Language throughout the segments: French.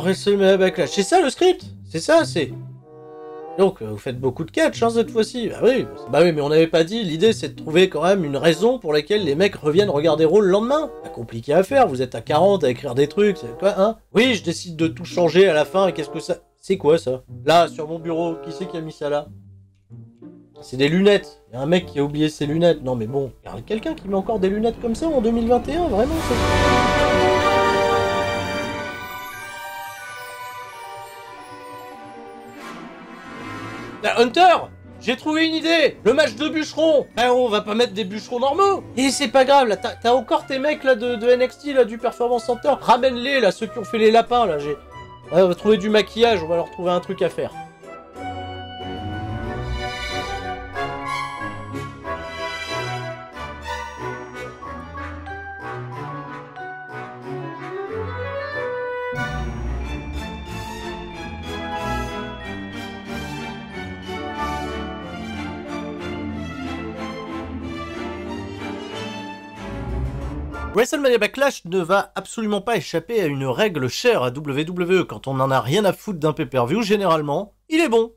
WrestleMania Backlash, c'est ça le script? C'est ça, c'est... Donc, vous faites beaucoup de catch, hein, cette fois-ci. Bah oui, mais on n'avait pas dit, l'idée c'est de trouver quand même une raison pour laquelle les mecs reviennent regarder Raw le lendemain. Pas compliqué à faire, vous êtes à 40 à écrire des trucs, c'est quoi, hein? Oui, je décide de tout changer à la fin, et qu'est-ce que ça... C'est quoi ça? Là, sur mon bureau, qui c'est qui a mis ça là? C'est des lunettes. Il y a un mec qui a oublié ses lunettes. Non mais bon, il y a quelqu'un qui met encore des lunettes comme ça en 2021, vraiment Hunter, j'ai trouvé une idée. Le match de bûcherons. On va pas mettre des bûcherons normaux. Et c'est pas grave, là, t'as encore tes mecs là de NXT, là, du Performance Center. Ramène-les, là, ceux qui ont fait les lapins, là. On va trouver du maquillage, on va leur trouver un truc à faire. WrestleMania Backlash ne va absolument pas échapper à une règle chère à WWE. Quand on en a rien à foutre d'un pay-per-view, généralement, il est bon.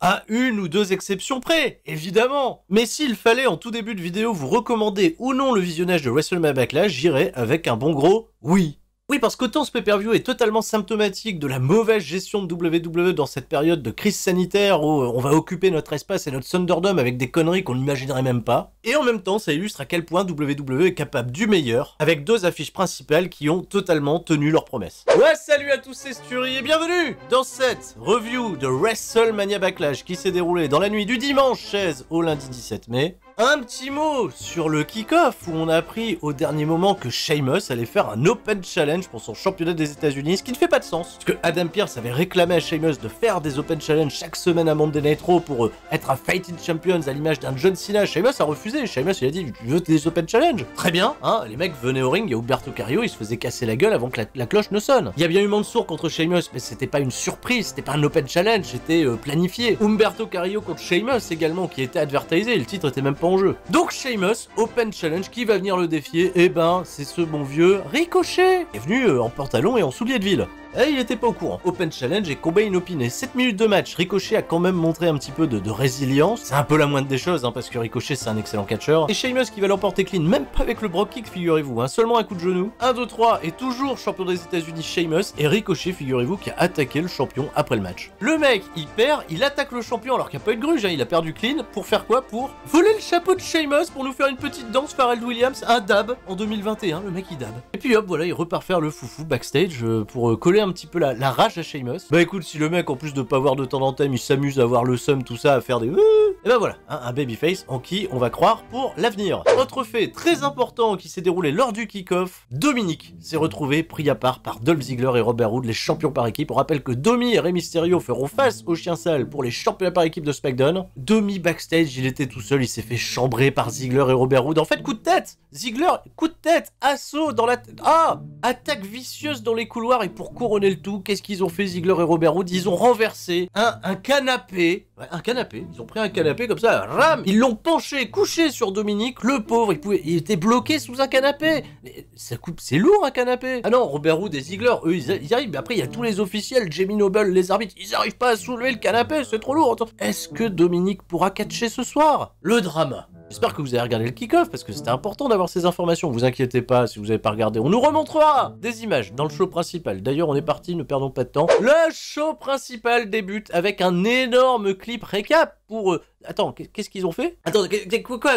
À une ou deux exceptions près, évidemment. Mais s'il fallait en tout début de vidéo vous recommander ou non le visionnage de WrestleMania Backlash, j'irais avec un bon gros oui. Oui, parce qu'autant ce pay-per-view est totalement symptomatique de la mauvaise gestion de WWE dans cette période de crise sanitaire où on va occuper notre espace et notre Thunderdome avec des conneries qu'on n'imaginerait même pas. Et en même temps, ça illustre à quel point WWE est capable du meilleur, avec deux affiches principales qui ont totalement tenu leurs promesses. Ouais, salut à tous, c'est Sturi et bienvenue dans cette review de WrestleMania Backlash qui s'est déroulée dans la nuit du dimanche 16 au lundi 17 mai. Un petit mot sur le kick-off où on a appris au dernier moment que Sheamus allait faire un Open Challenge pour son championnat des États-Unis, ce qui ne fait pas de sens. Parce que Adam Pearce avait réclamé à Sheamus de faire des Open Challenge chaque semaine à Monday Night Raw pour être un Fighting Champions à l'image d'un John Cena. Sheamus a refusé. Sheamus il a dit tu veux des Open Challenge? Très bien, hein, les mecs venaient au ring, il y a Humberto Carrillo, il se faisait casser la gueule avant que la cloche ne sonne. Il y a bien eu Mansour contre Sheamus, mais c'était pas une surprise, c'était pas un Open Challenge, c'était planifié. Humberto Carrillo contre Sheamus également qui était advertisé, le titre était même pas en jeu. Donc Sheamus, Open Challenge, qui va venir le défier? Eh ben, c'est ce bon vieux Ricochet, qui est venu en pantalon et en souliers de ville. Et il était pas au courant. Open Challenge et combat inopiné. 7 minutes de match. Ricochet a quand même montré un petit peu de résilience. C'est un peu la moindre des choses, hein, parce que Ricochet c'est un excellent catcheur. Et Sheamus qui va l'emporter clean, même pas avec le Brogue Kick, figurez-vous, hein, seulement un coup de genou. 1, 2, 3, et toujours champion des États-Unis Sheamus. Et Ricochet, figurez-vous, qui a attaqué le champion après le match. Le mec, il perd, il attaque le champion alors qu'il n'y a pas eu de gruge, hein, il a perdu clean. Pour faire quoi? Pour voler le chapeau de Sheamus, pour nous faire une petite danse Pharrell Williams, un dab en 2021. Le mec il dab. Et puis hop, voilà, il repart faire le foufou backstage pour coller un petit peu la rage à Sheamus. Bah écoute, si le mec, en plus de pas avoir de temps d'antenne, il s'amuse à avoir le seum, tout ça, à faire des... Et ben voilà, hein, un babyface en qui on va croire pour l'avenir. Autre fait très important qui s'est déroulé lors du kick-off, Dominic s'est retrouvé pris à part par Dolph Ziggler et Robert Roode, les champions par équipe. On rappelle que Domi et Rey Mysterio feront face aux chiens sales pour les championnats par équipe de SmackDown. Domi backstage, il était tout seul, il s'est fait chambrer par Ziggler et Robert Roode. En fait, coup de tête, Ziggler, coup de tête, assaut dans la tête. Ah, attaque vicieuse dans les couloirs. Et pour couronner le tout, qu'est-ce qu'ils ont fait, Ziggler et Robert Roode? Ils ont renversé un canapé. Ouais, un canapé. Ils ont pris un canapé comme ça, ram. Ils l'ont penché, couché sur Dominic. Le pauvre, il était bloqué sous un canapé. Mais ça coupe, c'est lourd un canapé. Ah non, Robert Roode et Ziggler, eux, ils arrivent. Mais après, il y a tous les officiels, Jamie Noble, les arbitres. Ils arrivent pas à soulever le canapé, c'est trop lourd. Est-ce que Dominic pourra catcher ce soir? Le drama. J'espère que vous avez regardé le kick-off parce que c'était important d'avoir ces informations. Vous inquiétez pas si vous avez pas regardé. On nous remontrera des images dans le show principal. D'ailleurs, on est parti, ne perdons pas de temps. Le show principal débute avec un énorme clip récap pour... Attends, qu'est-ce qu'ils ont fait? Attends,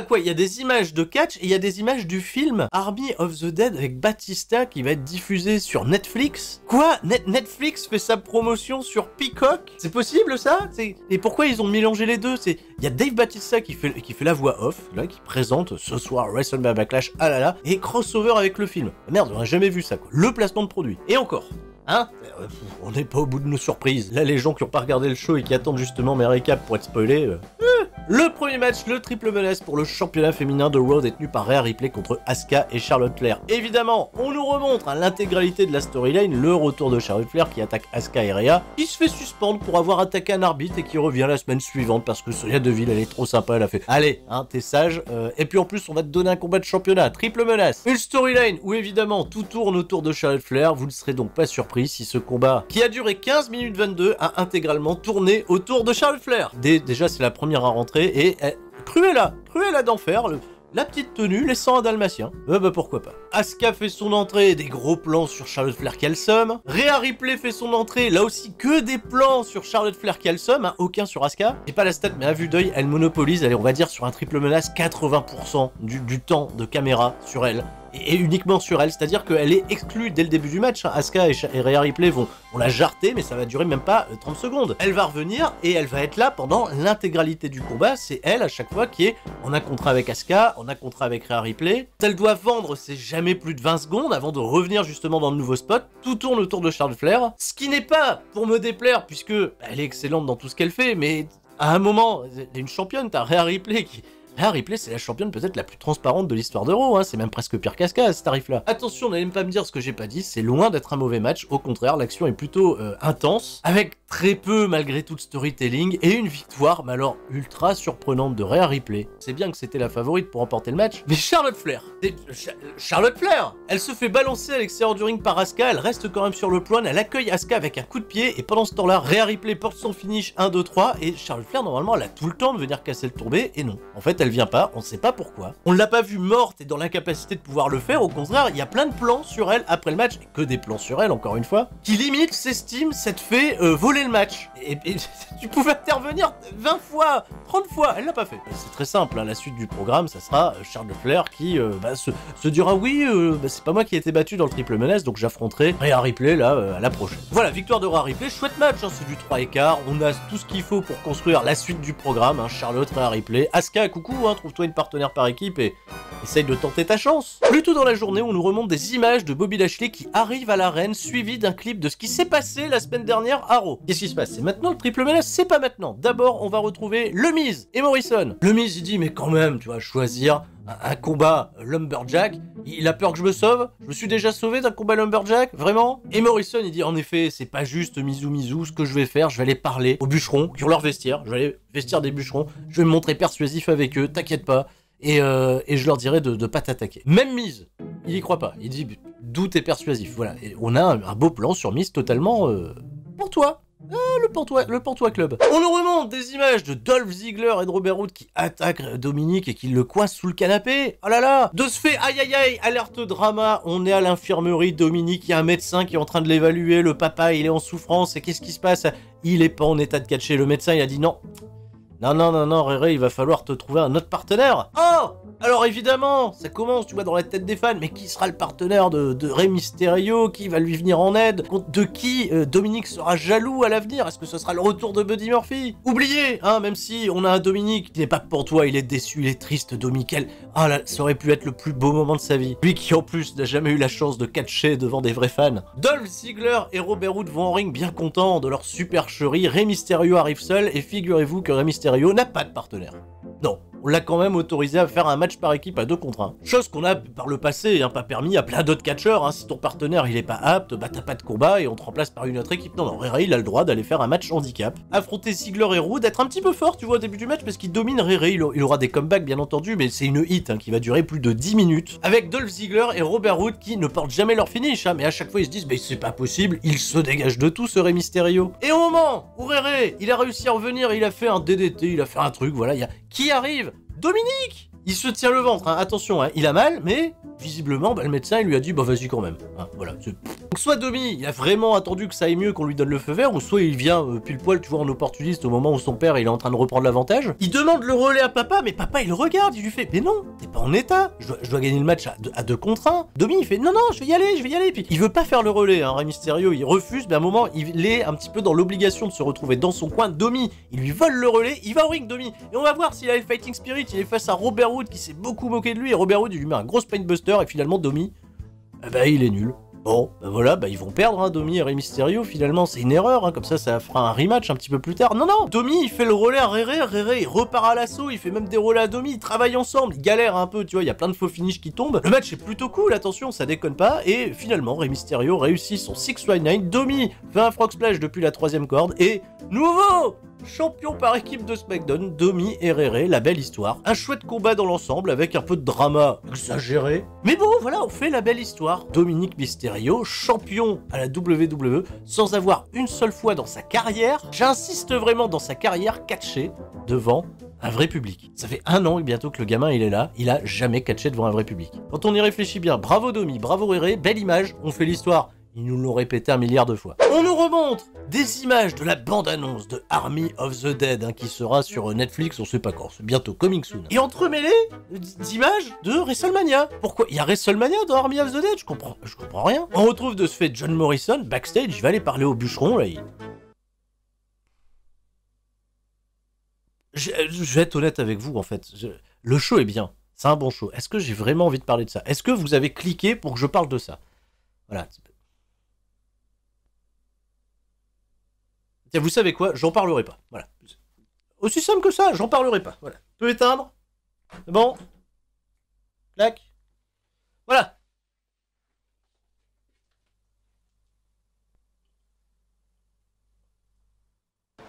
quoi? Il y a des images de catch et il y a des images du film Army of the Dead avec Batista qui va être diffusé sur Netflix. Quoi? Netflix fait sa promotion sur Peacock? C'est possible ça? Et pourquoi ils ont mélangé les deux? Il y a Dave Batista qui fait la voix off, là, qui présente ce soir WrestleMania Backlash, ah là là, et crossover avec le film. Merde, on a jamais vu ça, quoi. Le placement de produit. Et encore. Hein? On n'est pas au bout de nos surprises. Là, les gens qui n'ont pas regardé le show et qui attendent justement mes récaps pour être spoilés... Le premier match, le triple menace pour le championnat féminin de Raw détenu par Rhea Ripley contre Asuka et Charlotte Flair. Évidemment, on nous remontre l'intégralité de la storyline, le retour de Charlotte Flair qui attaque Asuka et Rhea, qui se fait suspendre pour avoir attaqué un arbitre et qui revient la semaine suivante parce que Sonya Deville, elle est trop sympa, elle a fait « Allez, hein, t'es sage, et puis en plus on va te donner un combat de championnat, triple menace ». Une storyline où évidemment tout tourne autour de Charlotte Flair, vous ne serez donc pas surpris si ce combat, qui a duré 15 minutes 22, a intégralement tourné autour de Charlotte Flair. Déjà c'est la première à rentrer et Cruella d'enfer, la petite tenue, les sangs à dalmatien. Bah pourquoi pas. Asuka fait son entrée, des gros plans sur Charlotte Flair qui a le seum. Rhea Ripley fait son entrée, là aussi que des plans sur Charlotte Flair qui a le seum, hein, aucun sur Asuka. J'ai pas la stat, mais à vue d'œil, elle monopolise, allez, on va dire sur un triple menace, 80% du temps de caméra sur elle. Et uniquement sur elle, c'est-à-dire qu'elle est exclue dès le début du match. Asuka et Rhea Ripley vont la jarter, mais ça va durer même pas 30 secondes. Elle va revenir et elle va être là pendant l'intégralité du combat. C'est elle à chaque fois qui est en un contrat avec Asuka, en un contrat avec Rhea Ripley. Elle doit vendre, c'est jamais plus de 20 secondes avant de revenir justement dans le nouveau spot. Tout tourne autour de Charlotte Flair, ce qui n'est pas pour me déplaire puisque elle est excellente dans tout ce qu'elle fait, mais à un moment, elle est une championne, t'as Rhea Ripley qui... Rhea Ripley, c'est la championne peut-être la plus transparente de l'histoire d'Euro, hein. C'est même presque pire qu'Asuka à ce tarif-là. Attention, n'allez pas me dire ce que j'ai pas dit, c'est loin d'être un mauvais match, au contraire, l'action est plutôt intense, avec très peu malgré tout de storytelling, et une victoire, mais alors ultra surprenante de Rhea Ripley. C'est bien que c'était la favorite pour remporter le match, mais Charlotte Flair, Charlotte Flair, elle se fait balancer à l'extérieur du ring par Asuka, elle reste quand même sur le plan, elle accueille Asuka avec un coup de pied, et pendant ce temps-là, Rhea Ripley porte son finish 1, 2, 3, et Charlotte Flair, normalement, elle a tout le temps de venir casser le tourbé, et non. En fait, elle vient pas, on sait pas pourquoi. On l'a pas vue morte et dans l'incapacité de pouvoir le faire, au contraire, il y a plein de plans sur elle après le match, et que des plans sur elle, encore une fois, qui limite s'estime s'être fait voler le match. Et tu pouvais intervenir 20 fois, 30 fois, elle l'a pas fait. C'est très simple, hein, la suite du programme, ça sera Charlotte Flair qui se dira oui, c'est pas moi qui ai été battu dans le triple menace, donc j'affronterai Rhea Ripley là à la prochaine. Voilà, victoire de Rhea Ripley, chouette match, hein, c'est du 3 écart, on a tout ce qu'il faut pour construire la suite du programme, hein, Charlotte, Rhea Ripley, Asuka, coucou, hein, trouve-toi une partenaire par équipe et essaye de tenter ta chance. Plus tôt dans la journée, on nous remonte des images de Bobby Lashley qui arrive à l'arène, suivi d'un clip de ce qui s'est passé la semaine dernière à Raw. Qu'est-ce qui se passe? C'est maintenant le triple menace? C'est pas maintenant. D'abord, on va retrouver le Miz et Morrison. Le Miz, il dit, mais quand même, tu vas choisir un combat Lumberjack, il a peur que je me sauve? Je me suis déjà sauvé d'un combat Lumberjack? Vraiment? Et Morrison, il dit, en effet, c'est pas juste misou, ce que je vais faire, je vais aller parler aux bûcherons qui ont leur vestiaire, je vais aller vestir des bûcherons, je vais me montrer persuasif avec eux, t'inquiète pas, et je leur dirai de pas t'attaquer. Même Miz, il y croit pas, il dit, d'où t'es persuasif, voilà, et on a un beau plan sur Miz totalement pour toi. Le Pantois Club. On nous remonte des images de Dolph Ziggler et de Robert Roode qui attaquent Dominique et qui le coincent sous le canapé. Oh là là. De ce fait, aïe aïe aïe, alerte drama, on est à l'infirmerie, Dominique, il y a un médecin qui est en train de l'évaluer, le papa il est en souffrance et qu'est-ce qui se passe? Il est pas en état de catcher, le médecin il a dit non. Non, Réré, il va falloir te trouver un autre partenaire. Oh! Alors évidemment, ça commence, tu vois, dans la tête des fans, mais qui sera le partenaire de Rey Mysterio? Qui va lui venir en aide? De qui Dominique sera jaloux à l'avenir? Est-ce que ce sera le retour de Buddy Murphy? Oubliez, hein, même si on a un Dominique qui n'est pas pour toi, il est déçu, il est triste, Dominique, ah là, ça aurait pu être le plus beau moment de sa vie. Lui qui en plus n'a jamais eu la chance de catcher devant des vrais fans. Dolph Ziggler et Robert Roode vont en ring bien contents de leur supercherie, Rey Mysterio arrive seul, et figurez-vous que Rey Mysterio n'a pas de partenaire. Non. On l'a quand même autorisé à faire un match par équipe à 2 contre 1. Chose qu'on a par le passé, hein, pas permis à plein d'autres catcheurs. Hein. Si ton partenaire il est pas apte, bah t'as pas de combat et on te remplace par une autre équipe. Non, Rey il a le droit d'aller faire un match handicap. Affronter Ziggler et Roode, être un petit peu fort, tu vois, au début du match, parce qu'il domine Rey. Il aura des comebacks bien entendu, mais c'est une hit hein, qui va durer plus de 10 minutes. Avec Dolph Ziggler et Robert Roode qui ne portent jamais leur finish, hein, mais à chaque fois ils se disent, mais c'est pas possible, il se dégage de tout ce Rey Mysterio. Et au moment où Rey, il a réussi à revenir, il a fait un DDT, il a fait un truc, voilà, il y a qui arrive? Dominique! Il se tient le ventre, hein. Attention, hein. Il a mal, mais visiblement, le médecin il lui a dit, bah vas-y quand même. Hein, voilà. Donc soit Domi, il a vraiment attendu que ça aille mieux, qu'on lui donne le feu vert, ou soit il vient pile poil, tu vois, en opportuniste au moment où son père il est en train de reprendre l'avantage. Il demande le relais à papa, mais papa il le regarde, il lui fait, mais non, t'es pas en état, je dois gagner le match à 2 contre 1. Domi il fait, non, je vais y aller, puis il veut pas faire le relais, hein, Rey Mysterio, il refuse, mais à un moment, il est un petit peu dans l'obligation de se retrouver dans son coin. Domi, il lui vole le relais, il va au ring, Domi, et on va voir s'il a le fighting spirit, il est face à Robert Roode qui s'est beaucoup moqué de lui, et Robert Roode il lui met un gros spinebuster, et finalement Domi, il est nul. Bon, bah voilà, bah ils vont perdre, hein, Domi et Rey Mysterio, finalement, c'est une erreur, hein, comme ça fera un rematch un petit peu plus tard. Non, non, Domi, il fait le relais à Rere, il repart à l'assaut, il fait même des relais à Domi, ils travaillent ensemble, ils galèrent un peu, tu vois, il y a plein de faux finishes qui tombent. Le match est plutôt cool, attention, ça déconne pas, et finalement, Rey Mysterio réussit son 619, Domi fait un frog splash depuis la 3ème corde, et nouveau champion par équipe de SmackDown, Domi et Rere, la belle histoire. Un chouette combat dans l'ensemble avec un peu de drama exagéré. Mais bon, voilà, on fait la belle histoire. Dominic Mysterio, champion à la WWE, sans avoir une seule fois dans sa carrière, j'insiste vraiment dans sa carrière, catché devant un vrai public. Ça fait 1 an et bientôt que le gamin il est là, il a jamais catché devant un vrai public. Quand on y réfléchit bien, bravo Domi, bravo Rere, belle image, on fait l'histoire. Ils nous l'ont répété 1 milliard de fois. On nous remonte des images de la bande-annonce de Army of the Dead, hein, qui sera sur Netflix, on sait pas quand, c'est bientôt, coming soon. Et entremêlé d'images de WrestleMania. Pourquoi il y a WrestleMania dans Army of the Dead? Je comprends rien. On retrouve de ce fait John Morrison, backstage, il va aller parler au bûcheron, là. Je vais être honnête avec vous, en fait. Le show est bien, c'est un bon show. Est-ce que j'ai vraiment envie de parler de ça? Est-ce que vous avez cliqué pour que je parle de ça? Voilà. Tiens, vous savez quoi? J'en parlerai pas. Voilà. Aussi simple que ça, j'en parlerai pas. Voilà. Peut éteindre. C'est bon. Clac. Voilà.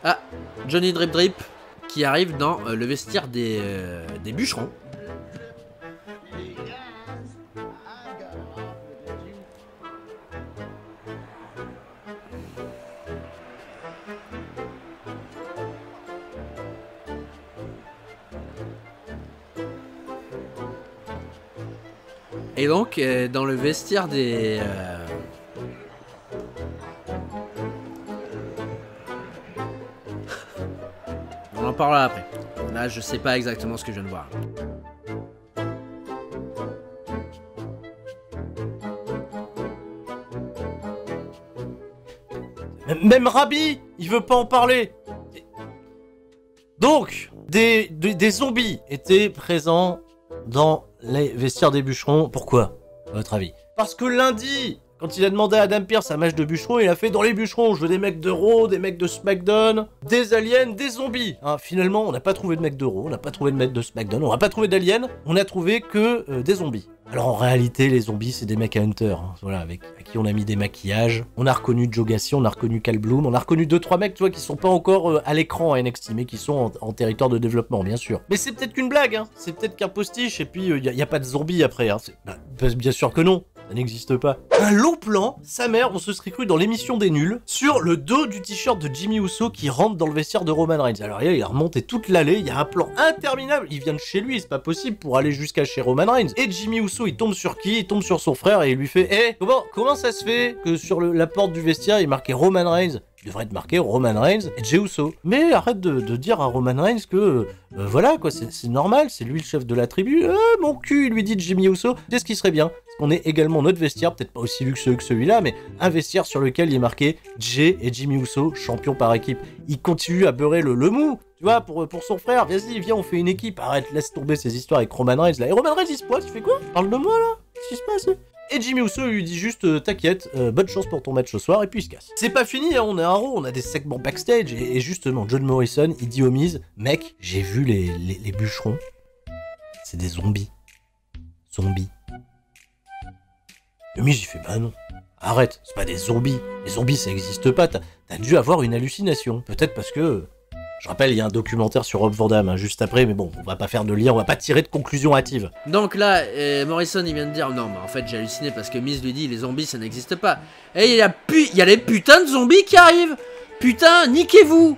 Ah, Johnny Drip Drip qui arrive dans le vestiaire des bûcherons. Et donc, dans le vestiaire des... On en parlera après. Là, je sais pas exactement ce que je viens de voir. Même Rabbi, il veut pas en parler. Donc, des zombies étaient présents dans les vestiaires des bûcherons. Pourquoi, à votre avis? Parce que lundi, quand il a demandé à Adam Pearce un match de bûcherons, il a fait dans les bûcherons, je veux des mecs de Raw, des mecs de SmackDown, des aliens, des zombies. Hein, finalement, on n'a pas trouvé de mecs de Raw, on n'a pas trouvé de mecs de SmackDown, on n'a pas trouvé d'aliens, on a trouvé que des zombies. Alors en réalité, les zombies, c'est des mecs à Hunter, hein, voilà, à qui on a mis des maquillages. On a reconnu Joe Gacy, on a reconnu Cal Bloom, on a reconnu 2-3 mecs, tu vois, qui sont pas encore à l'écran à NXT, mais qui sont en territoire de développement, bien sûr. Mais c'est peut-être qu'une blague, hein, c'est peut-être qu'un postiche, et puis y a pas de zombies après, hein. Bien sûr que non. Ça n'existe pas. Un long plan, sa mère, on se serait cru dans l'émission des nuls, sur le dos du t-shirt de Jimmy Uso qui rentre dans le vestiaire de Roman Reigns. Alors il a remonté toute l'allée, il y a un plan interminable, il vient de chez lui, c'est pas possible pour aller jusqu'à chez Roman Reigns. Et Jimmy Uso, il tombe sur qui? Il tombe sur son frère et il lui fait « Eh, comment ça se fait que sur la porte du vestiaire, il est marqué Roman Reigns ?» Il devrait être marqué Roman Reigns et Jey Uso. Mais arrête de dire à Roman Reigns que, voilà quoi, c'est normal, c'est lui le chef de la tribu. Mon cul, il lui dit Jimmy Uso, c'est ce qui serait bien. On est également notre vestiaire, peut-être pas aussi luxueux que celui-là, mais un vestiaire sur lequel il est marqué Jey et Jimmy Uso, champions par équipe. Il continue à beurrer le mou, tu vois, pour son frère. Vas-y, viens, on fait une équipe. Arrête, laisse tomber ces histoires avec Roman Reigns là. Et Roman Reigns, il se pointe, il fait quoi? Parle de moi là? Qu'est-ce qui se passe? Et Jimmy Uso lui dit juste t'inquiète, bonne chance pour ton match ce soir, et puis il se casse. C'est pas fini, hein, on est un Raw, on a des segments backstage, et justement, John Morrison, il dit au Miz, mec, j'ai vu les bûcherons, c'est des zombies. Zombies. Le Miz, il fait bah non, arrête, c'est pas des zombies, les zombies ça existe pas, t'as dû avoir une hallucination. Peut-être parce que... Je rappelle, il y a un documentaire sur Rob Van Dam, hein, juste après, mais bon, on va pas faire de lien, on va pas tirer de conclusion hâtive. Donc là, Morrison il vient de dire non, mais en fait j'ai halluciné parce que Miz lui dit les zombies ça n'existe pas. Et il y a les putains de zombies qui arrivent. Putain, niquez-vous,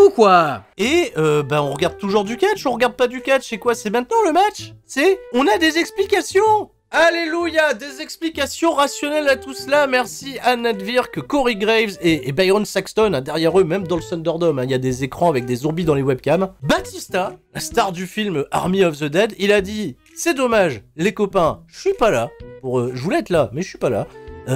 quoi. Et on regarde toujours du catch, on regarde pas du catch, c'est quoi? C'est maintenant le match? On a des explications. Alléluia, des explications rationnelles à tout cela, merci à Nadvirk, Corey Graves et Byron Saxton, hein, derrière eux, même dans le Thunderdome, hein, il y a des écrans avec des zombies dans les webcams. Batista, la star du film Army of the Dead, il a dit « C'est dommage, les copains, je suis pas là, je voulais être là, mais je suis pas là,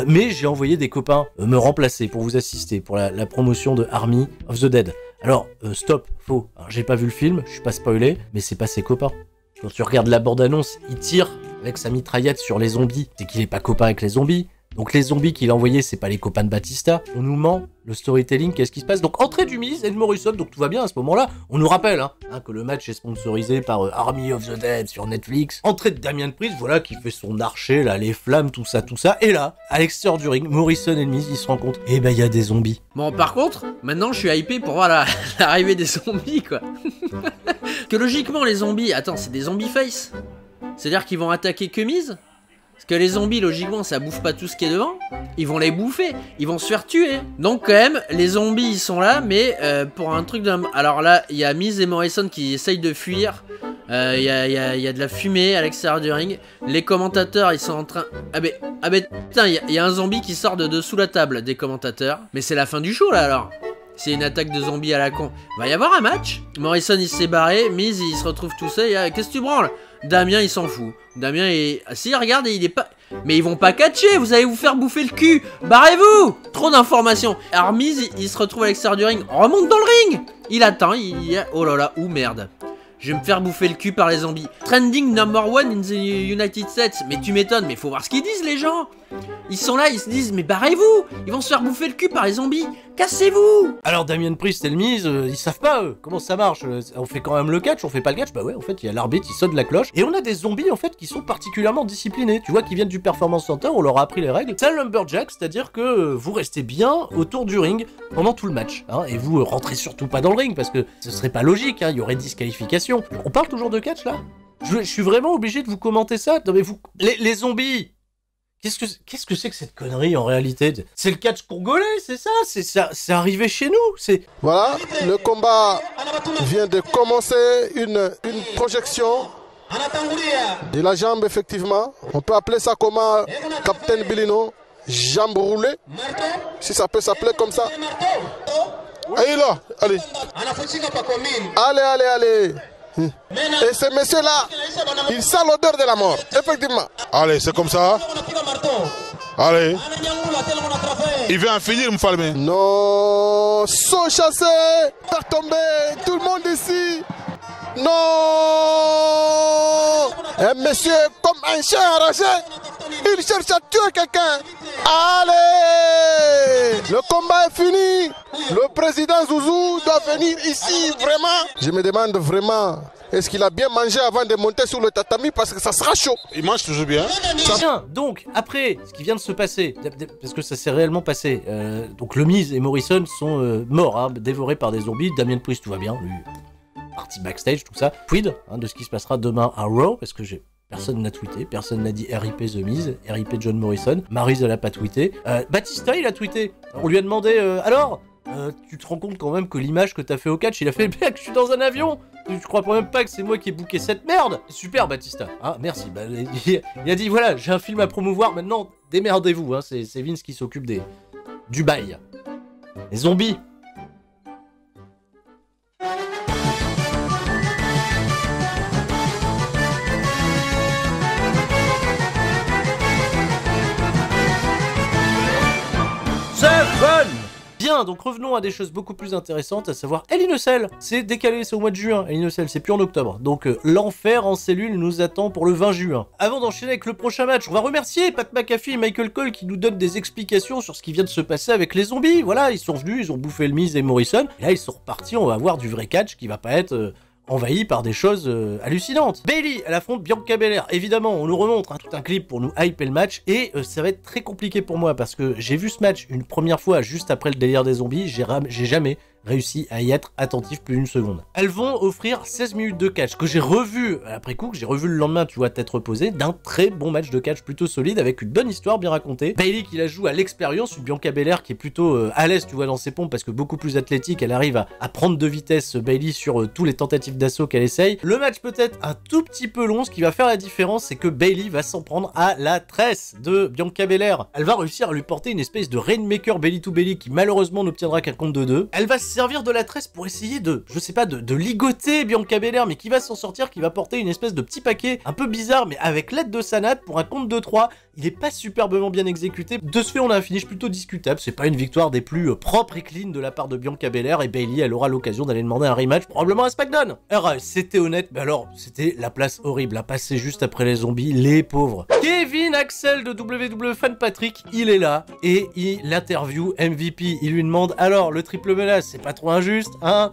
mais j'ai envoyé des copains me remplacer pour vous assister pour la promotion de Army of the Dead. » Alors, stop, faux, alors, j'ai pas vu le film, je suis pas spoilé, mais c'est pas ses copains. Quand tu regardes la bande-annonce, il tire avec sa mitraillette sur les zombies. C'est qu'il est pas copain avec les zombies. Donc les zombies qu'il a envoyés, c'est pas les copains de Batista. On nous ment, le storytelling, qu'est-ce qui se passe? Donc entrée du Miz et de Morrison, donc tout va bien à ce moment-là. On nous rappelle que le match est sponsorisé par Army of the Dead sur Netflix. Entrée de Damien Priest, voilà, qui fait son archer, là, les flammes, tout ça. Et là, à l'extérieur du ring, Morrison et le Miz, ils se rencontrent. Et ben, il y a des zombies. Bon, par contre, maintenant je suis hypé pour voir l'arrivée des zombies, quoi. Que logiquement, les zombies, attends, c'est des zombies face? C'est-à-dire qu'ils vont attaquer que Miz? Parce que les zombies, logiquement, ça bouffe pas tout ce qui est devant. Ils vont les bouffer, ils vont se faire tuer. Donc quand même, les zombies, ils sont là, mais pour un truc de... Alors là, il y a Miz et Morrison qui essayent de fuir. Il y a de la fumée à l'extérieur du ring. Les commentateurs, ils sont en train... Ah ben putain, il y a un zombie qui sort de dessous la table des commentateurs. Mais c'est la fin du show, là, alors. C'est une attaque de zombies à la con. Va y avoir un match. Morrison, il s'est barré. Miz, il se retrouve tout seul. Qu'est-ce que tu branles? Damien, il s'en fout. Damien, il... Ah, si, regarde, il est pas... Mais ils vont pas catcher, vous allez vous faire bouffer le cul. Barrez-vous. Trop d'informations. Alors Miz, il se retrouve à l'extérieur du ring. Remonte dans le ring. Il attend, Oh là là, merde. Je vais me faire bouffer le cul par les zombies. Trending number 1 in the United States. Mais tu m'étonnes, mais faut voir ce qu'ils disent, les gens. Ils sont là, ils se disent, mais barrez-vous. Ils vont se faire bouffer le cul par les zombies. Cassez-vous. Alors Damien Priest et le Miz, ils savent pas, eux, comment ça marche. On fait quand même le catch, on fait pas le catch. Bah ouais, en fait, il y a l'arbitre, il sonne la cloche. Et on a des zombies, en fait, qui sont particulièrement disciplinés. Tu vois, qui viennent du Performance Center, on leur a appris les règles. C'est un lumberjack, c'est-à-dire que vous restez bien autour du ring pendant tout le match. Et vous rentrez surtout pas dans le ring, parce que ce serait pas logique, il y aurait disqualification. On parle toujours de catch, là? Je suis vraiment obligé de vous commenter ça. Non mais vous... Les zombies, Qu'est-ce que c'est que cette connerie en réalité? C'est le catch congolais, c'est ça? C'est arrivé chez nous, Voilà, le combat vient de commencer, une projection de la jambe effectivement. On peut appeler ça comment, Captain Bellino? Jambe roulée, si ça peut s'appeler comme ça. Allez là, allez. Allez. Et ce monsieur-là, il sent l'odeur de la mort, effectivement. Allez, c'est comme ça. Allez. Il veut en finir, Mfalme. Non, sont chassés, faire tomber tout le monde ici. Non. Un monsieur comme un chien enragé, il cherche à tuer quelqu'un. Allez. Le combat est fini. Le président Zouzou doit venir ici, vraiment. Je me demande vraiment, est-ce qu'il a bien mangé avant de monter sur le tatami, parce que ça sera chaud. Il mange toujours bien. Bien, donc, après ce qui vient de se passer, parce que ça s'est réellement passé, donc le Miz et Morrison sont morts, dévorés par des zombies. Damien Priest, tout va bien, lui, parti backstage, tout ça. Quid de ce qui se passera demain à Raw, parce que personne n'a tweeté, personne n'a dit RIP The Miz, RIP John Morrison, Maryse elle a pas tweeté. Batista, il a tweeté. On lui a demandé, alors, tu te rends compte quand même que l'image que t'as fait au catch, il a fait, mec, je suis dans un avion. Tu crois même pas que c'est moi qui ai booké cette merde? Super, Batista. Merci. Il a dit, voilà, j'ai un film à promouvoir, maintenant, démerdez-vous. C'est Vince qui s'occupe du bail. Les zombies. Bien, donc revenons à des choses beaucoup plus intéressantes, à savoir Hell in a Cell. C'est décalé, c'est au mois de juin, Hell in a Cell, c'est plus en octobre. Donc l'enfer en cellule nous attend pour le 20 juin. Avant d'enchaîner avec le prochain match, on va remercier Pat McAfee et Michael Cole qui nous donnent des explications sur ce qui vient de se passer avec les zombies. Voilà, ils sont venus, ils ont bouffé le Miz et Morrison, et là ils sont repartis, on va avoir du vrai catch qui va pas être... envahi par des choses hallucinantes. Bayley, elle affronte Bianca Belair. Évidemment, on nous remontre tout un clip pour nous hyper le match, et ça va être très compliqué pour moi, parce que j'ai vu ce match une première fois juste après le délire des zombies, j'ai jamais réussi à y être attentif plus d'une seconde. Elles vont offrir 16 minutes de catch, que j'ai revu après coup, que j'ai revu le lendemain, tu vois, tête reposée, d'un très bon match de catch plutôt solide, avec une bonne histoire bien racontée. Bayley qui la joue à l'expérience, une Bianca Belair qui est plutôt à l'aise, tu vois, dans ses pompes, parce que beaucoup plus athlétique, elle arrive à prendre de vitesse Bayley sur tous les tentatives d'assaut qu'elle essaye. Le match peut être un tout petit peu long, ce qui va faire la différence, c'est que Bayley va s'en prendre à la tresse de Bianca Belair. Elle va réussir à lui porter une espèce de Rainmaker Belly to Belly qui malheureusement n'obtiendra qu'un compte de 2. Elle va se servir de la tresse pour essayer de, je sais pas, de ligoter Bianca Belair, mais qui va s'en sortir, qui va porter une espèce de petit paquet un peu bizarre, mais avec l'aide de Sanad pour un compte de 3. il est pas superbement bien exécuté. De ce fait, on a un finish plutôt discutable. C'est pas une victoire des plus propres et clean de la part de Bianca Belair, et Bayley, elle aura l'occasion d'aller demander un rematch, probablement à SmackDown. Alors, c'était honnête, mais alors, c'était la place horrible à passer juste après les zombies, les pauvres. Kevin Axel de WWE Fan Patrick, il est là, et il interview MVP. Il lui demande, alors, le triple menace, c'est pas trop injuste, hein?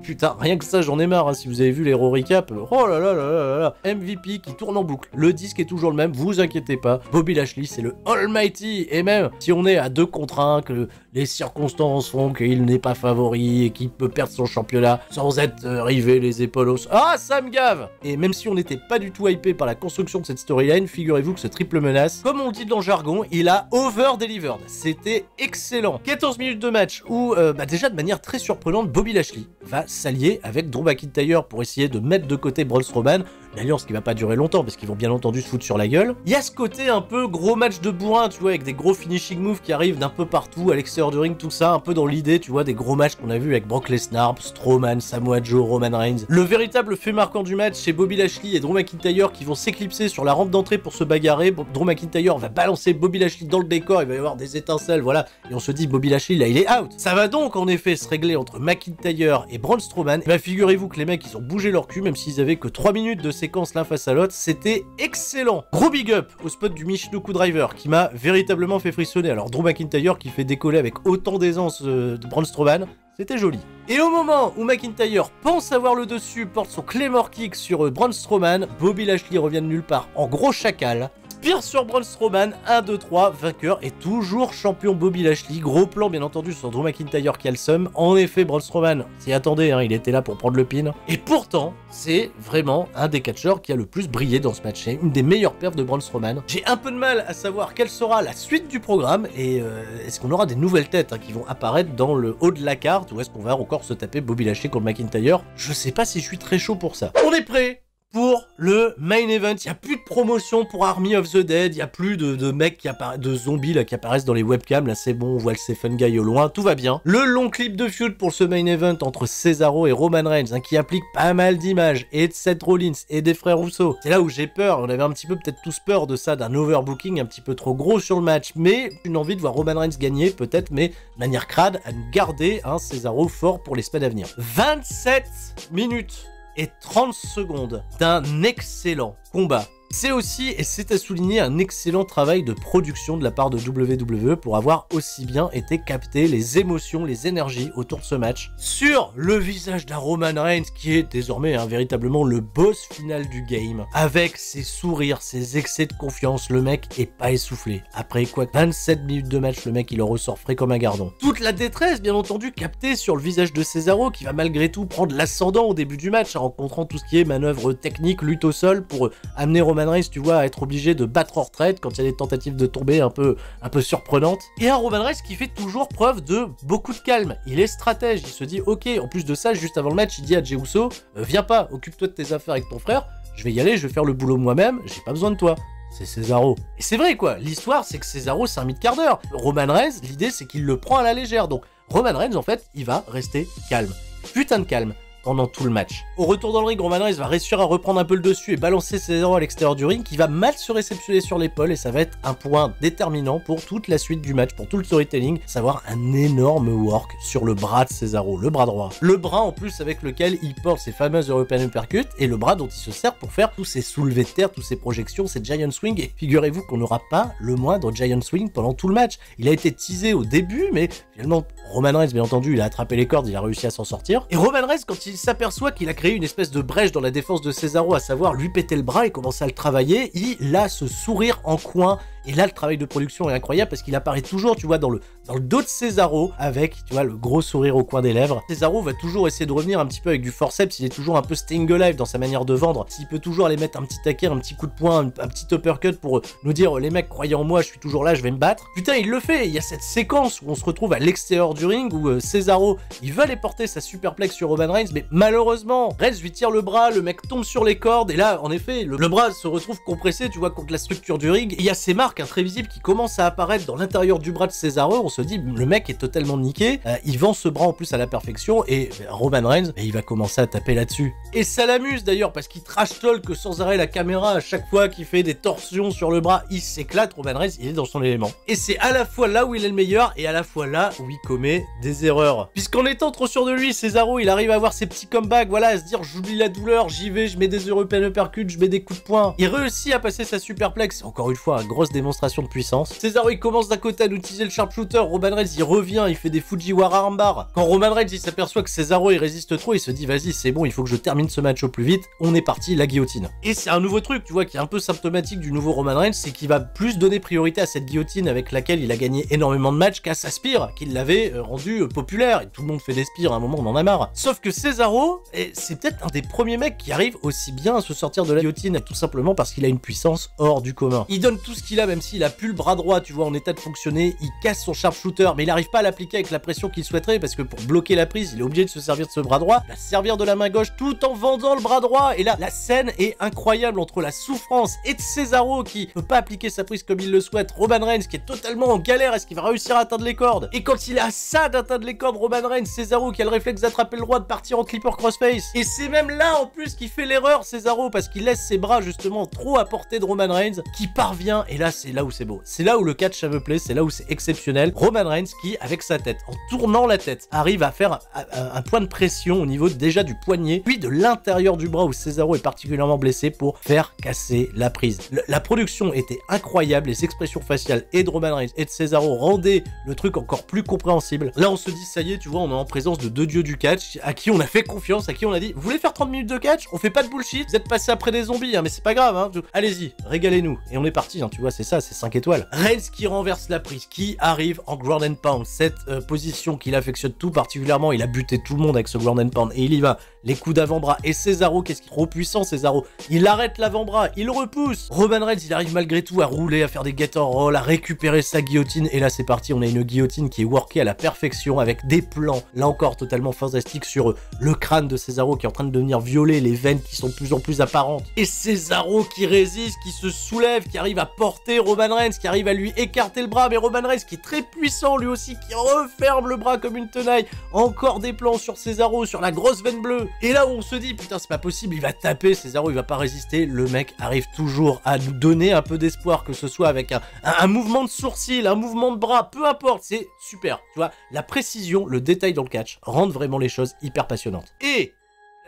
Putain, rien que ça, j'en ai marre, hein, si vous avez vu les Raw Recap. Oh là là là là là. MVP qui tourne en boucle. Le disque est toujours le même, vous inquiétez pas. Bobby Lashley, c'est le Almighty. Et même si on est à 2 contre 1, que les circonstances font qu'il n'est pas favori et qu'il peut perdre son championnat sans être rivé les épaules au... Ah, ça me gave! Et même si on n'était pas du tout hypé par la construction de cette storyline, figurez-vous que ce triple menace, comme on le dit dans le jargon, il a over-delivered. C'était excellent. 14 minutes de match où, déjà de manière très surprenante, Bobby Lashley va s'allier avec Drew McIntyre pour essayer de mettre de côté Braun Strowman, une alliance qui va pas durer longtemps parce qu'ils vont bien entendu se foutre sur la gueule. Il y a ce côté un peu gros match de bourrin, tu vois, avec des gros finishing moves qui arrivent d'un peu partout à l'extérieur du ring, tout ça, un peu dans l'idée, tu vois, des gros matchs qu'on a vu avec Brock Lesnar, Strowman, Samoa Joe, Roman Reigns. Le véritable fait marquant du match, c'est Bobby Lashley et Drew McIntyre qui vont s'éclipser sur la rampe d'entrée pour se bagarrer. Drew McIntyre va balancer Bobby Lashley dans le décor, il va y avoir des étincelles, voilà, et on se dit Bobby Lashley là il est out. Ça va donc en effet se régler entre McIntyre et Braun Strowman. Bah figurez-vous que les mecs ils ont bougé leur cul, même s'ils avaient que 3 minutes de séquence l'un face à l'autre, c'était excellent. Gros big up au spot du Michinoku Driver qui m'a véritablement fait frissonner. Alors Drew McIntyre qui fait décoller avec autant d'aisance de Braun Strowman, c'était joli. Et au moment où McIntyre pense avoir le dessus, porte son Claymore Kick sur Braun Strowman, Bobby Lashley revient de nulle part en gros chacal. Pire sur Braun Strowman, 1, 2, 3, vainqueur et toujours champion Bobby Lashley. Gros plan bien entendu sur Drew McIntyre qui a le seum. En effet, Braun Strowman s'y attendait, hein, il était là pour prendre le pin. Et pourtant, c'est vraiment un des catcheurs qui a le plus brillé dans ce match. C'est une des meilleures perfs de Braun Strowman. J'ai un peu de mal à savoir quelle sera la suite du programme et est-ce qu'on aura des nouvelles têtes qui vont apparaître dans le haut de la carte ou est-ce qu'on va encore se taper Bobby Lashley contre McIntyre? Je sais pas si je suis très chaud pour ça. On est prêt pour le main event. Il n'y a plus de promotion pour Army of the Dead, il n'y a plus de mecs qui apparaissent, de zombies là, qui apparaissent dans les webcams, là c'est bon, on voit le Stephen Guy au loin, tout va bien. Le long clip de feud pour ce main event entre Cesaro et Roman Reigns, qui applique pas mal d'images, et de Seth Rollins, et des frères Russo. C'est là où j'ai peur, on avait un petit peu peut-être tous peur de ça, d'un overbooking un petit peu trop gros sur le match, mais une envie de voir Roman Reigns gagner, peut-être, mais de manière crade, à nous garder Cesaro fort pour les semaines à venir. 27 minutes et 30 secondes d'un excellent combat. C'est aussi, et c'est à souligner, un excellent travail de production de la part de WWE pour avoir aussi bien été capté les émotions, les énergies autour de ce match sur le visage d'un Roman Reigns qui est désormais véritablement le boss final du game. Avec ses sourires, ses excès de confiance, le mec est pas essoufflé. Après quoi, 27 minutes de match, le mec il en ressort frais comme un gardon. Toute la détresse, bien entendu, captée sur le visage de Cesaro qui va malgré tout prendre l'ascendant au début du match, en rencontrant tout ce qui est manœuvre technique, lutte au sol pour amener Roman Reigns, tu vois, à être obligé de battre en retraite quand il y a des tentatives de tomber un peu surprenantes. Et un Roman Reigns qui fait toujours preuve de beaucoup de calme. Il est stratège, il se dit ok, en plus de ça, juste avant le match, il dit à Jey Uso, viens pas, occupe-toi de tes affaires avec ton frère, je vais y aller, je vais faire le boulot moi-même, j'ai pas besoin de toi. C'est Cesaro. Et c'est vrai quoi, l'histoire c'est que Cesaro c'est un mid-quart d'heure. Roman Reigns, l'idée c'est qu'il le prend à la légère, donc Roman Reigns en fait, il va rester calme. Putain de calme. Pendant tout le match. Au retour dans le ring, Roman Reigns va réussir à reprendre un peu le dessus et balancer Cesaro à l'extérieur du ring qui va mal se réceptionner sur l'épaule et ça va être un point déterminant pour toute la suite du match, pour tout le storytelling, savoir un énorme work sur le bras de Cesaro, le bras droit. Le bras en plus avec lequel il porte ses fameuses European Uppercut et le bras dont il se sert pour faire tous ses soulevés de terre, toutes ses projections, ses Giant Swing et figurez-vous qu'on n'aura pas le moindre Giant Swing pendant tout le match. Il a été teasé au début mais finalement Roman Reigns bien entendu il a attrapé les cordes, il a réussi à s'en sortir et Roman Reigns quand il s'aperçoit qu'il a créé une espèce de brèche dans la défense de Cesaro, à savoir lui péter le bras et commencer à le travailler, il a ce sourire en coin. Et là, le travail de production est incroyable parce qu'il apparaît toujours, tu vois, dans le dos de Cesaro avec, tu vois, le gros sourire au coin des lèvres. Cesaro va toujours essayer de revenir un petit peu avec du forceps, il est toujours un peu staying alive dans sa manière de vendre. S'il peut toujours aller mettre un petit taquet, un petit coup de poing, un petit uppercut pour nous dire, les mecs, croyez en moi, je suis toujours là, je vais me battre. Putain, il le fait. Il y a cette séquence où on se retrouve à l'extérieur du ring où Cesaro, il veut aller porter sa superplex sur Roman Reigns, mais malheureusement, Reigns lui tire le bras, le mec tombe sur les cordes et là, en effet, le bras se retrouve compressé, tu vois, contre la structure du ring. Et il y a ces marques marque intrévisible qui commence à apparaître dans l'intérieur du bras de Cesaro. On se dit, le mec est totalement niqué, il vend ce bras en plus à la perfection, et Roman Reigns, il va commencer à taper là-dessus. Et ça l'amuse d'ailleurs, parce qu'il trash-talk sans arrêt la caméra à chaque fois qu'il fait des torsions sur le bras, il s'éclate. Roman Reigns, il est dans son élément. Et c'est à la fois là où il est le meilleur, et à la fois là où il commet des erreurs. Puisqu'en étant trop sûr de lui, Cesaro, il arrive à avoir ses petits comebacks, voilà, à se dire, j'oublie la douleur, j'y vais, je mets des European uppercuts, je mets des coups de poing. Il réussit à passer sa superplex, encore une fois, grosse démonstration de puissance. Cesaro, il commence d'un côté à utiliser le sharpshooter, Roman Reigns, il revient, il fait des Fujiwara armbar. Quand Roman Reigns, il s'aperçoit que Cesaro, il résiste trop, il se dit, vas-y, c'est bon, il faut que je termine ce match au plus vite, on est parti, la guillotine. Et c'est un nouveau truc, tu vois, qui est un peu symptomatique du nouveau Roman Reigns, c'est qu'il va plus donner priorité à cette guillotine avec laquelle il a gagné énormément de matchs qu'à sa spire, qui l'avait rendu populaire, et tout le monde fait des spires, à un moment on en a marre. Sauf que Cesaro, c'est peut-être un des premiers mecs qui arrive aussi bien à se sortir de la guillotine, tout simplement parce qu'il a une puissance hors du commun. Il donne tout ce qu'il a, même s'il a plus le bras droit, tu vois, en état de fonctionner, il casse son sharpshooter, mais il n'arrive pas à l'appliquer avec la pression qu'il souhaiterait, parce que pour bloquer la prise, il est obligé de se servir de ce bras droit, il va se servir de la main gauche tout en vendant le bras droit, et là, la scène est incroyable entre la souffrance et de Cesaro qui peut pas appliquer sa prise comme il le souhaite, Roman Reigns qui est totalement en galère, est-ce qu'il va réussir à atteindre les cordes? Et quand il est à ça d'atteindre les cordes, Roman Reigns, Cesaro qui a le réflexe d'attraper le droit de partir en clipper crossface. Et c'est même là en plus qu'il fait l'erreur, Cesaro, parce qu'il laisse ses bras justement trop à portée de Roman Reigns, qui parvient, et là c'est là où c'est beau, c'est là où le catch ça me plaît, c'est là où c'est exceptionnel. Roman Reigns qui, avec sa tête, en tournant la tête, arrive à faire un point de pression au niveau déjà du poignet, puis de l'intérieur du bras où Cesaro est particulièrement blessé pour faire casser la prise. La production était incroyable, les expressions faciales et de Roman Reigns et de Cesaro rendaient le truc encore plus compréhensible. Là on se dit ça y est, tu vois, on est en présence de deux dieux du catch à qui on a fait confiance, à qui on a dit, vous voulez faire 30 minutes de catch? On fait pas de bullshit, vous êtes passé après des zombies, hein, mais c'est pas grave, hein, allez-y, régalez-nous. Et on est parti, hein, tu vois, c'est ça, c'est 5 étoiles. Reigns qui renverse la prise, qui arrive en ground and pound, cette position qu'il affectionne tout particulièrement, il a buté tout le monde avec ce ground and pound, et il y va, les coups d'avant-bras, et Cesaro, qu'est-ce qu'il est trop puissant Cesaro, il arrête l'avant-bras, il repousse, Roman Reigns, il arrive malgré tout à rouler, à faire des get roll, à récupérer sa guillotine, et là c'est parti, on a une guillotine qui est workée à la perfection, avec des plans, là encore totalement fantastiques, sur le crâne de Cesaro qui est en train de devenir violet, les veines qui sont de plus en plus apparentes, et Cesaro qui résiste, qui se soulève, qui arrive à porter Roman Reigns, qui arrive à lui écarter le bras, mais Roman Reigns qui est très puissant lui aussi, qui referme le bras comme une tenaille, encore des plans sur Cesaro, sur la grosse veine bleue, et là où on se dit, putain c'est pas possible, il va taper, Cesaro il va pas résister, le mec arrive toujours à nous donner un peu d'espoir, que ce soit avec un mouvement de sourcil, un mouvement de bras, peu importe, c'est super, tu vois, la précision, le détail dans le catch rendent vraiment les choses hyper passionnantes. Et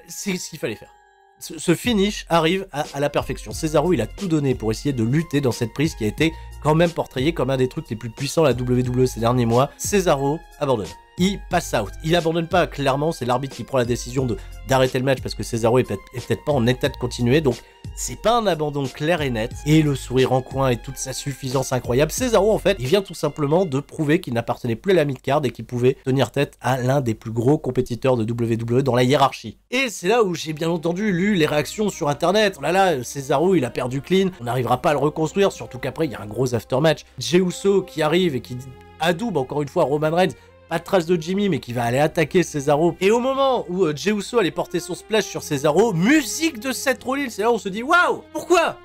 c'est ce qu'il fallait faire. Ce finish arrive à la perfection. Cesaro, il a tout donné pour essayer de lutter dans cette prise qui a été quand même portrayée comme un des trucs les plus puissants à la WWE ces derniers mois. Cesaro abandonne. Il passe out. Il abandonne pas, clairement, c'est l'arbitre qui prend la décision d'arrêter le match parce que Cesaro est peut-être pas en état de continuer, donc c'est pas un abandon clair et net. Et le sourire en coin et toute sa suffisance incroyable, Cesaro en fait, il vient tout simplement de prouver qu'il n'appartenait plus à la mid-card et qu'il pouvait tenir tête à l'un des plus gros compétiteurs de WWE dans la hiérarchie. Et c'est là où j'ai bien entendu lu les réactions sur internet. Oh là là, Cesaro il a perdu clean, on n'arrivera pas à le reconstruire, surtout qu'après il y a un gros aftermatch. Jey Uso qui arrive et qui adoube encore une fois Roman Reigns. Pas de trace de Jimmy, mais qui va aller attaquer Cesaro. Et au moment où Jey Uso allait porter son splash sur Cesaro, musique de Seth Rollins. Et là, on se dit, waouh, pourquoi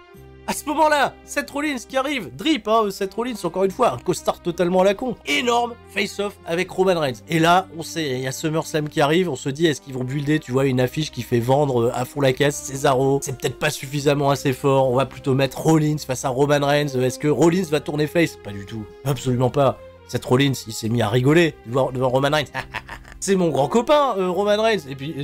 à ce moment-là, Seth Rollins qui arrive, drip, hein, Seth Rollins, encore une fois, un costard totalement à la con. Énorme face-off avec Roman Reigns. Et là, on sait, il y a SummerSlam qui arrive, on se dit, est-ce qu'ils vont builder, tu vois, une affiche qui fait vendre à fond la caisse Cesaro, c'est peut-être pas suffisamment assez fort, on va plutôt mettre Rollins face à Roman Reigns, est-ce que Rollins va tourner face? Pas du tout, absolument pas. Seth Rollins, il s'est mis à rigoler devant Roman Reigns. C'est mon grand copain, Roman Reigns. Et puis,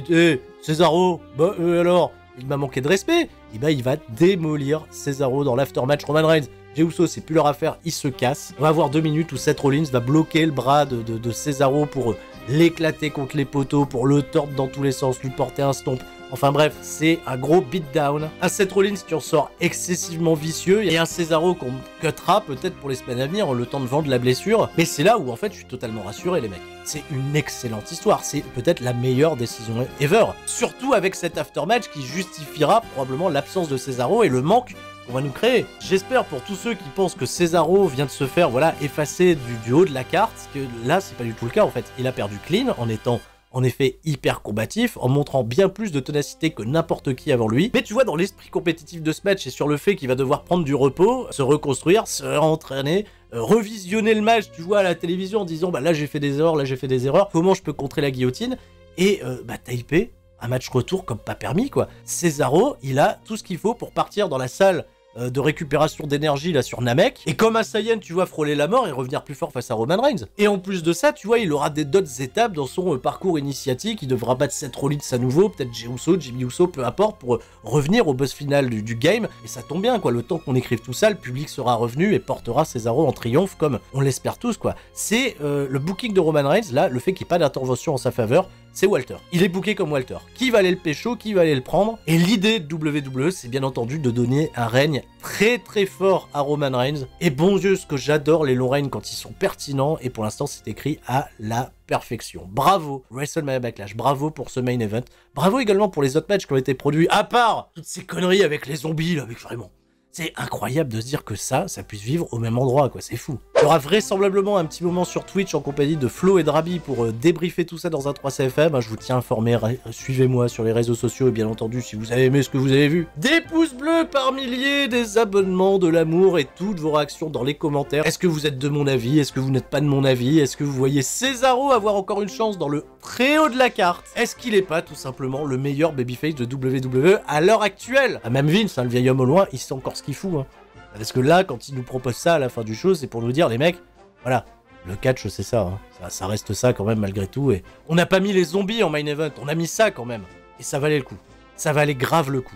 Cesaro, bah alors, il m'a manqué de respect. Et bah, il va démolir Cesaro dans l'aftermatch. Roman Reigns, Jey Uso, c'est plus leur affaire, il se casse. On va avoir 2 minutes où Seth Rollins va bloquer le bras de Cesaro pour l'éclater contre les poteaux, pour le tordre dans tous les sens, lui porter un stomp. Enfin bref, c'est un gros beatdown. Un Seth Rollins qui en sort excessivement vicieux et un Cesaro qu'on cuttera peut-être pour les semaines à venir, le temps de vendre la blessure. Mais c'est là où en fait je suis totalement rassuré les mecs. C'est une excellente histoire, c'est peut-être la meilleure décision ever. Surtout avec cet aftermatch qui justifiera probablement l'absence de Cesaro et le manque qu'on va nous créer. J'espère pour tous ceux qui pensent que Cesaro vient de se faire voilà effacer du haut de la carte, que là c'est pas du tout le cas en fait. Il a perdu clean en étant en effet hyper combatif, en montrant bien plus de ténacité que n'importe qui avant lui. Mais tu vois, dans l'esprit compétitif de ce match et sur le fait qu'il va devoir prendre du repos, se reconstruire, se entraîner, revisionner le match, tu vois, à la télévision en disant bah là j'ai fait des erreurs, là j'ai fait des erreurs, comment je peux contrer la guillotine, et Taipei, un match retour comme pas permis quoi. Cesaro, il a tout ce qu'il faut pour partir dans la salle de récupération d'énergie là sur Namek, et comme un Saiyan, tu vois, frôler la mort et revenir plus fort face à Roman Reigns. Et en plus de ça, tu vois, il aura d'autres étapes dans son parcours initiatique, il devra battre Seth Rollins à nouveau, peut-être Jimmy Uso, peu importe, pour revenir au boss final du game, et ça tombe bien quoi, le temps qu'on écrive tout ça, le public sera revenu et portera Cesaro en triomphe comme on l'espère tous quoi. C'est le booking de Roman Reigns, là, le fait qu'il n'y ait pas d'intervention en sa faveur, c'est Walter. Il est booké comme Walter. Qui va aller le pécho, qui va aller le prendre? Et l'idée de WWE, c'est bien entendu de donner un règne très très fort à Roman Reigns. Et bon Dieu, ce que j'adore les longs règnes quand ils sont pertinents, et pour l'instant c'est écrit à la perfection. Bravo WrestleMania Backlash, bravo pour ce main event, bravo également pour les autres matchs qui ont été produits, à part toutes ces conneries avec les zombies là, avec vraiment... C'est incroyable de se dire que ça puisse vivre au même endroit, quoi, c'est fou. Il y aura vraisemblablement un petit moment sur Twitch en compagnie de Flo et Drabi pour débriefer tout ça dans un 3CFM. Je vous tiens informé, suivez-moi sur les réseaux sociaux et bien entendu, si vous avez aimé ce que vous avez vu, des pouces bleus par milliers, des abonnements, de l'amour et toutes vos réactions dans les commentaires. Est-ce que vous êtes de mon avis? Est-ce que vous n'êtes pas de mon avis? Est-ce que vous voyez Cesaro avoir encore une chance dans le très haut de la carte? Est-ce qu'il n'est pas tout simplement le meilleur babyface de WWE à l'heure actuelle? Même Vince, hein, le vieil homme au loin, il sait encore ce qu'il fout, hein. Parce que là, quand il nous propose ça à la fin du show, c'est pour nous dire, les mecs, voilà, le catch c'est ça, hein. Ça reste ça quand même malgré tout, et on n'a pas mis les zombies en main event, on a mis ça quand même, et ça valait le coup, ça valait grave le coup.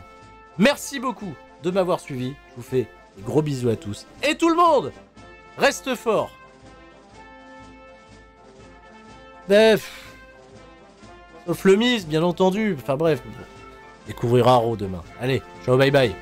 Merci beaucoup de m'avoir suivi, je vous fais des gros bisous à tous, et tout le monde, reste fort. Bref, sauf le Miz, bien entendu, enfin bref, on découvrira Raw demain. Allez, ciao, bye bye.